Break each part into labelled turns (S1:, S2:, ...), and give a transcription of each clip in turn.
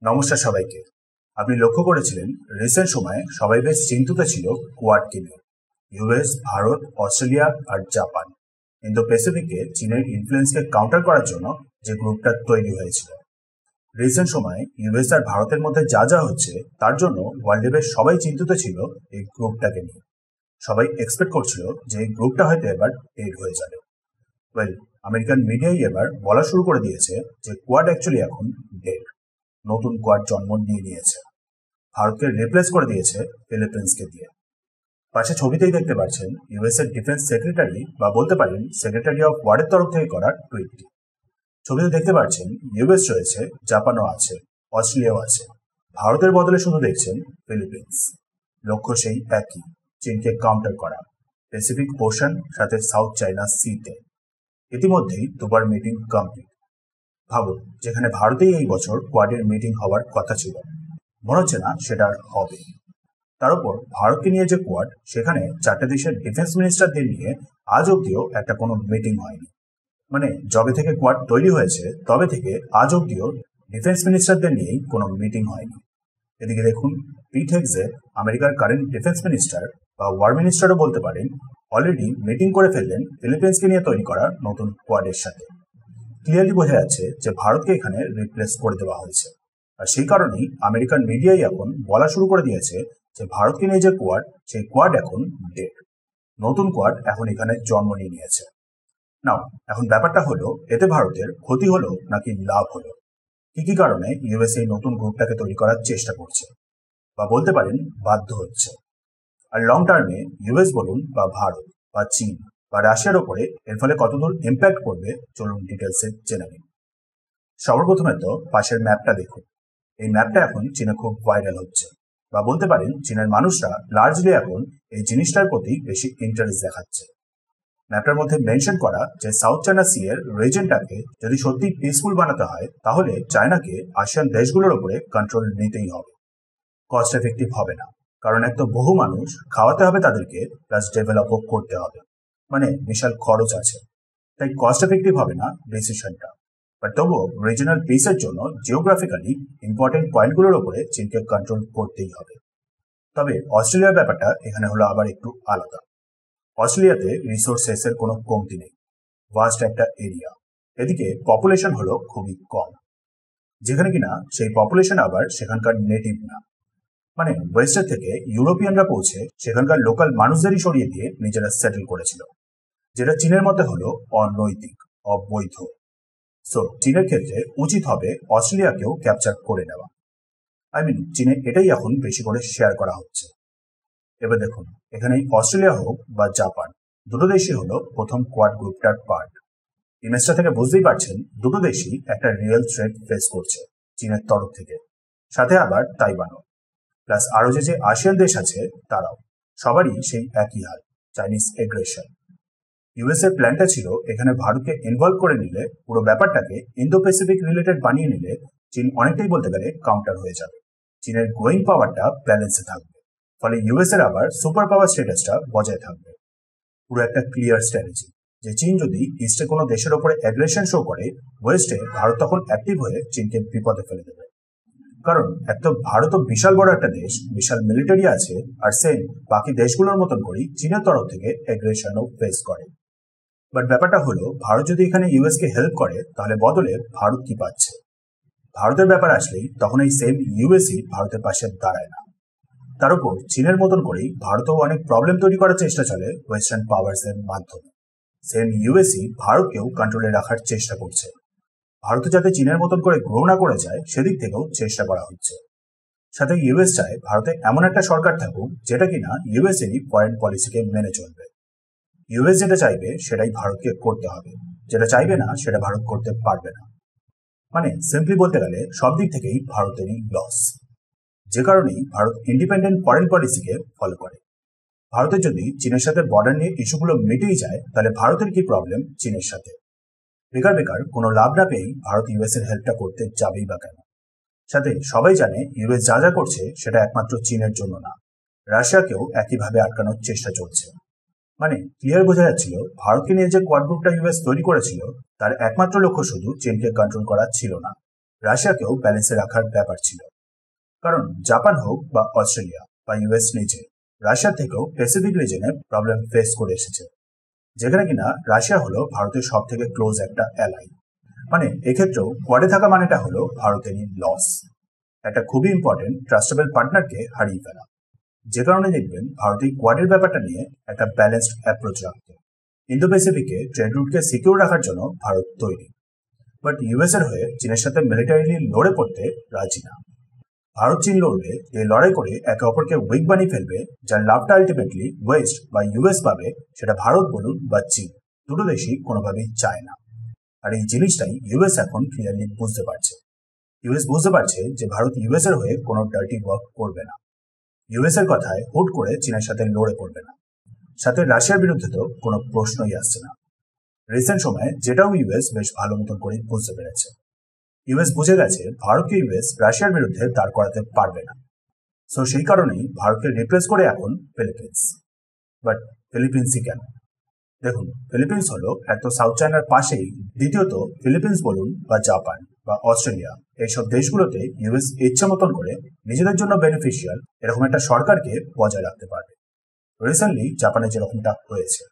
S1: নমস্কার সবাইকে। আপনি লক্ষ্য করেছিলেন রিসেন্ট সময়ে সবাই বেশ চিন্তিত ছিল কোয়াডকে নিয়ে। ইউএস, ভারত, অস্ট্রেলিয়া আর জাপান ইন্দো প্যাসিফিকে চীনের ইনফ্লুয়েন্সকে কাউন্টার করার জন্য যে গ্রুপটা তৈরি হয়েছিল। রিসেন্ট সময়ে ইউএস আর ভারতের মধ্যে যা যা হচ্ছে তার জন্য ওয়ার্ল্ডে বেশ সবাই চিন্তিত ছিল এই গ্রুপটাকে নিয়ে। সবাই এক্সপেক্ট করছিল যে এই গ্রুপটা হয়তো এবার ডেড হয়ে যাবে। ওয়েল, আমেরিকান মিডিয়াই এবার বলা শুরু করে দিয়েছে যে কোয়াড অ্যাকচুয়ালি এখন ডেড। নতুন কোয়াড জন্ম নিয়েছে, ভারতকে রিপ্লেস করে দিয়েছে ফিলিপিন্সকে দিয়ে। পাশে ছবিতেই দেখতে পাচ্ছেন ইউএস এর ডিফেন্স সেক্রেটারি বা বলতে পারেন সেক্রেটারি অফ ওয়ারের তরফ থেকে করা টুইটটি। ছবিতে দেখতে পাচ্ছেন ইউএস রয়েছে, জাপানও আছে, অস্ট্রেলিয়াও আছে। ভারতের বদলে শুধু দেখছেন ফিলিপিন্স। লক্ষ্য সেই একই, চীনকে কাউন্টার করা, প্যাসিফিক ওশান সাথে সাউথ চায়না সিতে। ইতিমধ্যেই দুবার মিটিং কমপ্লিট। ভাবুন, যেখানে ভারতেই এই বছর কোয়াডের মিটিং হওয়ার কথা ছিল, মনে হচ্ছে না সেটা আর হবে। তার উপর ভারতকে নিয়ে যে কোয়াড, সেখানে 4টে দেশের ডিফেন্স মিনিস্টারদের নিয়ে আজ অব্দিও একটা কোনো মিটিং হয়নি। মানে যবে থেকে কোয়াড তৈরি হয়েছে তবে থেকে আজ অব্দিও ডিফেন্স মিনিস্টারদের নিয়েই কোনো মিটিং হয়নি। এদিকে দেখুন, পিট হেগসেট, আমেরিকার কারেন্ট ডিফেন্স মিনিস্টার বা ওয়ার মিনিস্টারও বলতে পারেন, অলরেডি মিটিং করে ফেললেন ফিলিপিন্সকে নিয়ে তৈরি করা নতুন কোয়াডের সাথে। ক্লিয়ারলি বোঝা যাচ্ছে যে ভারতকে এখানে রিপ্লেস করে দেওয়া হয়েছে। আর সেই কারণেই আমেরিকান মিডিয়াই এখন বলা শুরু করে দিয়েছে যে ভারতকে নিয়ে যে কোয়াড, সেই কোয়াড এখন ডেড। নতুন কোয়াড এখন এখানে জন্ম নিয়েছে। নাও, এখন ব্যাপারটা হলো, এতে ভারতের ক্ষতি হলো নাকি লাভ হলো? কি কি কারণে ইউএস এই নতুন গ্রুপটাকে তৈরি করার চেষ্টা করছে বা বলতে পারেন বাধ্য হচ্ছে? আর লং টার্মে ইউএস বলুন বা ভারত বা চীন বা রাশিয়ার ওপরে এর ফলে কতদূর ইম্প্যাক্ট করবে, চলুন ডিটেলসে জেনে নিন। সর্বপ্রথমে তো পাশের ম্যাপটা দেখুন। এই ম্যাপটা এখন চীনে খুব ভাইরাল হচ্ছে, বা বলতে পারেন চীনের মানুষরা লার্জলি এখন এই জিনিসটার প্রতি বেশি ইন্টারেস্ট দেখাচ্ছে। ম্যাপটার মধ্যে মেনশন করা যে সাউথ চায়না সি এর রিজনটাকে যদি সত্যি পিসফুল বানাতে হয়, তাহলে চায়নাকে আসিয়ান দেশগুলোর উপরে কন্ট্রোল নিতেই হবে। কস্ট এফেক্টিভ হবে না, কারণ এক তো বহু মানুষ খাওয়াতে হবে তাদেরকে, প্লাস ডেভেলপও করতে হবে, মানে বিশাল খরচ আছে। তাই কস্ট এফেক্টিভ হবে না ডিসিশনটা। বাট তবুও রিজিনাল পিসের জন্য জিওগ্রাফিক্যালি ইম্পর্টেন্ট পয়েন্টগুলোর উপরে চীনকে কন্ট্রোল করতেই হবে। তবে অস্ট্রেলিয়ার ব্যাপারটা এখানে হলো আবার একটু আলাদা। অস্ট্রেলিয়াতে রিসোর্সেসের কোনো কমতি নেই, ভাস্ট একটা এরিয়া। এদিকে পপুলেশন হলো খুবই কম, যেখানে কিনা সেই পপুলেশন আবার সেখানকার নেটিভ না। মানে ওয়েস্টার থেকে ইউরোপিয়ানরা পৌঁছে সেখানকার লোকাল মানুষদেরই সরিয়ে দিয়ে নিজেরা সেটেল করেছিল, যেটা চীনের মতে হলো অনৈতিক, অবৈধ। সো চীনের ক্ষেত্রে উচিত হবে অস্ট্রেলিয়াকেও ক্যাপচার করে নেওয়া। চীনে এটাই এখন বেশি করে শেয়ার করা হচ্ছে। এবার দেখুন, এখানে অস্ট্রেলিয়া হোক বা জাপান, দুটো দেশই হলো প্রথম কোয়াড গ্রুপটার পার্ট। ইমেজটা থেকে বুঝতেই পারছেন দুটো দেশই একটা রিয়েল থ্রেট ফেস করছে চীনের তরফ থেকে, সাথে আবার তাইওয়ানও, প্লাস আরো যে আসিয়ান দেশ আছে তারাও। সবারই সেই একই হাল, চাইনিজ এগ্রেশন। ইউএস এর প্ল্যানটা ছিল এখানে ভারতকে ইনভলভ করে নিলে, পুরো ব্যাপারটাকে ইন্দো প্যাসিফিক রিলেটেড বানিয়ে নিলে চীন অনেকটাই বলতে গেলে কাউন্টার হয়ে যাবে। চীনের গ্রোয়িং পাওয়ারটা ব্যালেন্সে থাকবে, ফলে ইউএস এর আবার সুপার পাওয়ার স্ট্যাটাসটা বজায় থাকবে। পুরো একটা ক্লিয়ার স্ট্র্যাটেজি যে চীন যদি ইস্টে কোনো দেশের ওপরে অ্যাগ্রেশন শো করে, ওয়েস্টে ভারত তখন অ্যাক্টিভ হয়ে চীনকে বিপদে ফেলে দেবে। কারণ এক তো ভারতও বিশাল বড় একটা দেশ, বিশাল মিলিটারি আছে, আর সেম বাকি দেশগুলোর মতন করেই চীনের তরফ থেকে অ্যাগ্রেশনও ফেস করে। বাট ব্যাপারটা হলো, ভারত যদি এখানে ইউএস কে হেল্প করে, তাহলে বদলে ভারত কি পাচ্ছে? ভারতের ব্যাপার আসলেই তখন এই সেম ইউএসই ভারতের পাশে দাঁড়ায় না। তার উপর চীনের মতন করেই ভারতেও অনেক প্রবলেম তৈরি করার চেষ্টা চলে ওয়েস্টার্ন পাওয়ার্স এর মাধ্যমে। সেম ইউএসই ভারতকেও কন্ট্রোলে রাখার চেষ্টা করছে। ভারত যাতে চীনের মতন করে গ্রো না করে যায়, সেদিক থেকেও চেষ্টা করা হচ্ছে। সাথে ইউএস চায় ভারতে এমন একটা সরকার থাকুক যেটা কিনা ইউএস এরই ফরেন পলিসিকে মেনে চলবে। ইউএস যেটা চাইবে সেটাই ভারতকে করতে হবে, যেটা চাইবে না সেটা ভারত করতে পারবে না। মানে সিম্পলি বলতে গেলে সব দিক থেকেই ভারতেরই লস। যে কারণেই ভারত ইন্ডিপেন্ডেন্ট ফরেন পলিসিকে ফলো করে। ভারতের যদি চীনের সাথে বর্ডার নিয়ে ইস্যুগুলো মিটেই যায়, তাহলে ভারতের কি প্রবলেম চীনের সাথে? বেকার বেকার কোনো লাভ না পেয়েই ভারত ইউএস এর হেল্পটা করতে যাবেই বা কেন? সাথে সবাই জানে ইউএস যা যা করছে সেটা একমাত্র চীনের জন্য না, রাশিয়াকেও একইভাবে আটকানোর চেষ্টা চলছে। মানে ক্লিয়ার বোঝা যাচ্ছিল ভারতকে নিয়ে যে কোয়াড গ্রুপটা ইউএস তৈরি করেছিল, তার একমাত্র লক্ষ্য শুধু চীনকে কন্ট্রোল করা ছিল না, রাশিয়াকেও ব্যালেন্সে রাখার ব্যাপার ছিল। কারণ জাপান হোক বা অস্ট্রেলিয়া বা ইউএস নিজে রাশিয়া থেকেও প্যাসিফিক রিজনে প্রবলেম ফেস করে এসেছে, যেখানে কিনা রাশিয়া হলো ভারতের সব থেকে ক্লোজ একটা অ্যালাই। মানে এক্ষেত্রেও কোয়াডে থাকা মানেটা হলো ভারতেরই লস, একটা খুবই ইম্পর্টেন্ট ট্রাস্টেবল পার্টনারকে হারিয়ে ফেলা। যে কারণে দেখবেন ভারতীয় কোয়াডের ব্যাপারটা নিয়ে একটা ব্যালেন্সড অ্যাপ্রোচ রাখতে। ইন্দো প্যাসিফিকে ট্রেড রুটকে সিকিউর রাখার জন্য ভারত তৈরি, বাট ইউএস এর হয়ে চীনের সাথে মিলিটারিলি লড়ে পড়তে রাজি না। ভারত চীন লড়লে এই লড়াই করে একে অপরকে উইক বানিয়ে ফেলবে, যার লাভটা আলটিমেটলি ওয়েস্ট বা ইউএস পাবে, সেটা ভারত বলুন বা চীন, দুটো দেশই কোনোভাবেই চায় না। আর এই জিনিসটাই ইউএস এখন ক্লিয়ারলি বুঝতে পারছে। ইউএস বুঝতে পারছে যে ভারত ইউএস এর হয়ে কোনো ডার্টি ওয়ার্ক করবে না, ইউএস এর কথায় হুট করে চীনের সাথে লড়ে পড়বে না, সাথে রাশিয়ার বিরুদ্ধে তো কোনো প্রশ্নই আসছে না। রিসেন্ট সময়ে যেটাও ইউএস বেশ ভালো মতন করে বুঝতে পেরেছে। ইউএস বুঝে গেছে ভারতকে ইউএস রাশিয়ার বিরুদ্ধে দাঁড় করাতে পারবে না। সো সেই কারণেই ভারতকে রিপ্লেস করে এখন ফিলিপিন্স। বাট ফিলিপিন্সই কেন? দেখুন, ফিলিপিন্স হলো এক তো সাউথ চায়নার পাশেই, দ্বিতীয়ত ফিলিপিন্স বলুন বা জাপান বা অস্ট্রেলিয়া, এইসব দেশগুলোতে ইউএস ইচ্ছা মতন করে নিজেদের জন্য বেনিফিশিয়াল এরকম একটা সরকারকে বজায় রাখতে পারবে। রিসেন্টলি জাপানে যেরকমটা হয়েছে,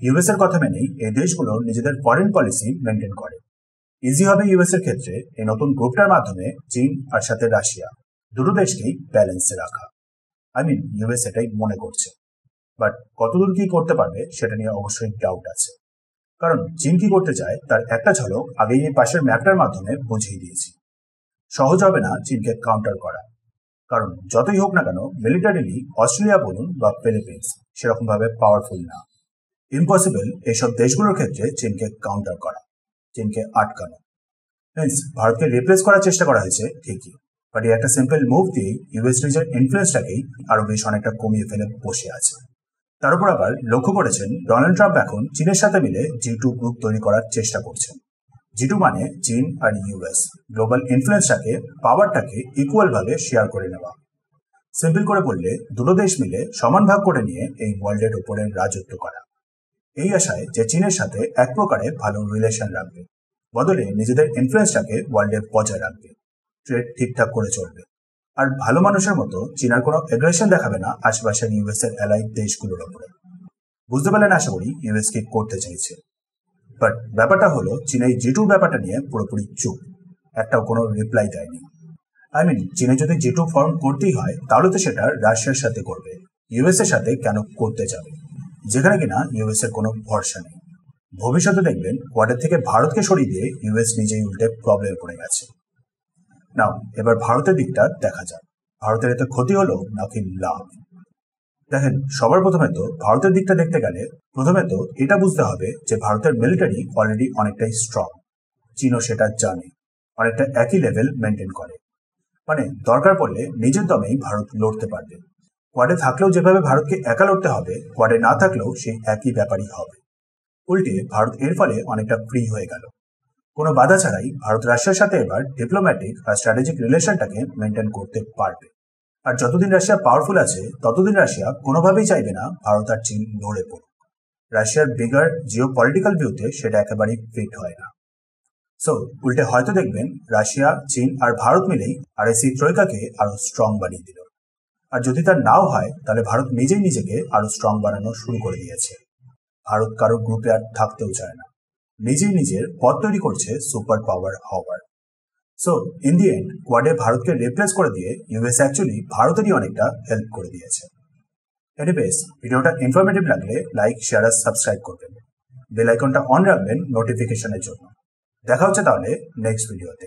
S1: ইউএস এর কথা মেনেই এই দেশগুলো নিজেদের ফরেন পলিসি মেনটেন করে। ইজি হবে ইউএস এর ক্ষেত্রে এই নতুন গ্রুপটার মাধ্যমে চীন আর সাথে রাশিয়া দুটো দেশকেই ব্যালেন্সে রাখা। ইউএস এটাই মনে করছে, বাট কতদূর কি করতে পারবে সেটা নিয়ে অবশ্যই ডাউট আছে। কারণ চীন কি করতে চায় তার একটা ঝলক আগেই এই পাশের ম্যাপটার মাধ্যমে বুঝিয়ে দিয়েছি। সহজ হবে না চীনকে কাউন্টার করা, কারণ যতই হোক না কেন মিলিটারিলি অস্ট্রেলিয়া বলুন বা ফিলিপিন্স সেরকম ভাবে পাওয়ারফুল না। ইম্পসিবল এইসব দেশগুলোর ক্ষেত্রে চীনকে কাউন্টার করা, চীনকে আটকানো। ভারতকে রিপ্লেস করার চেষ্টা করা হয়েছে ঠিকই, বাট এই একটা সিম্পল মুভ দিয়ে ইউএস নিজের ইনফ্লুয়েন্সটাকেই আরো বেশ অনেকটা কমিয়ে ফেলে বসে আছে। তার উপর আবার লক্ষ্য করেছেন ডোনাল্ড ট্রাম্প এখন চীনের সাথে মিলে G2 গ্রুপ তৈরি করার চেষ্টা করছেন। G2 মানে চীন আর ইউএস গ্লোবাল ইনফ্লুয়েন্সটাকে, পাওয়ারটাকে ইকুয়াল ভাবে শেয়ার করে নেওয়া। সিম্পল করে বললে দুটো দেশ মিলে সমান ভাগ করে নিয়ে এই ওয়ার্ল্ডের উপরে রাজত্ব করা, এই আশায় যে চীনের সাথে এক প্রকারে ভালো রিলেশন রাখবে, বদলে নিজেদের ইনফ্লুয়েন্সটাকে ওয়ার্ল্ডে বজায় রাখবে, ট্রেড ঠিকঠাক করে চলবে, আর ভালো মানুষের মতো চীনার কোনো এগ্রেশন দেখাবে না আশেপাশের ইউএস এর অ্যালাই দেশগুলোর ওপরে। বুঝতে পারলেন আশা করি ইউএস কি করতে চাইছে। বাট ব্যাপারটা হলো চীন এই G2 ব্যাপারটা নিয়ে পুরোপুরি চুপ, একটাও কোনো রিপ্লাই দেয়নি। চীনে যদি G2 ফর্ম করতেই হয় তাহলে তো সেটা রাশিয়ার সাথে করবে, ইউএস এর সাথে কেন করতে যাবে, যেখানে কিনা ইউএস এর কোনো ভরসা নেই। ভবিষ্যতে দেখবেন কোয়াডের থেকে ভারতকে সরিয়ে দিয়ে ইউএস নিজেই উল্টে প্রবলেমে পড়ে গেছে। নাও এবার ভারতের দিকটা দেখা যাক, ভারতের এতে ক্ষতি হলো নাকি লাভ। দেখেন, সবার প্রথমে তো ভারতের দিকটা দেখতে গেলে প্রথমে তো এটা বুঝতে হবে যে ভারতের মিলিটারি অলরেডি অনেকটাই স্ট্রং, চীনও সেটা জানে, অনেকটা একই লেভেল মেনটেন করে। মানে দরকার পড়লে নিজের দমেই ভারত লড়তে পারবে। কোয়াডে থাকলেও যেভাবে ভারতকে একা লড়তে হবে, কোয়াডে না থাকলেও সেই একই ব্যাপারই হবে। উল্টে ভারত এর ফলে অনেকটা ফ্রি হয়ে গেল। কোনো বাধা ছাড়াই ভারত রাশিয়ার সাথে এবার ডিপ্লোম্যাটিক আর স্ট্র্যাটেজিক রিলেশনটাকে মেনটেন করতে পারবে। আর যতদিন রাশিয়া পাওয়ারফুল আছে ততদিন রাশিয়া কোনোভাবেই চাইবে না ভারত আর চীন লড়ে পড়ুক। রাশিয়ার বিগার জিও পলিটিক্যাল ভিউতে সেটা একেবারেই ফিট হয় না। সো উল্টে হয়তো দেখবেন রাশিয়া, চীন আর ভারত মিলেই আরএসি ত্রয়িকাকে আরো স্ট্রং বানিয়ে দিল। আর যদি তার নাও হয় তাহলে ভারত নিজেই নিজেকে আরো স্ট্রং বানানো শুরু করে দিয়েছে। ভারত কারোর গ্রুপে আর থাকতেও চায় না, নিজেই নিজের পথ তৈরি করছে সুপার পাওয়ার হওয়ার। সো ইন দি এন্ড কোয়াডে ভারতকে রিপ্লেস করে দিয়ে ইউএস অ্যাকচুয়ালি ভারতেরই অনেকটা হেল্প করে দিয়েছে। এনিওয়েজ, ভিডিওটা ইনফরমেটিভ লাগলে লাইক, শেয়ার আর সাবস্ক্রাইব করবেন, বেল আইকনটা অন রাখবেন নোটিফিকেশনের জন্য। দেখা হচ্ছে তাহলে নেক্সট ভিডিওতে।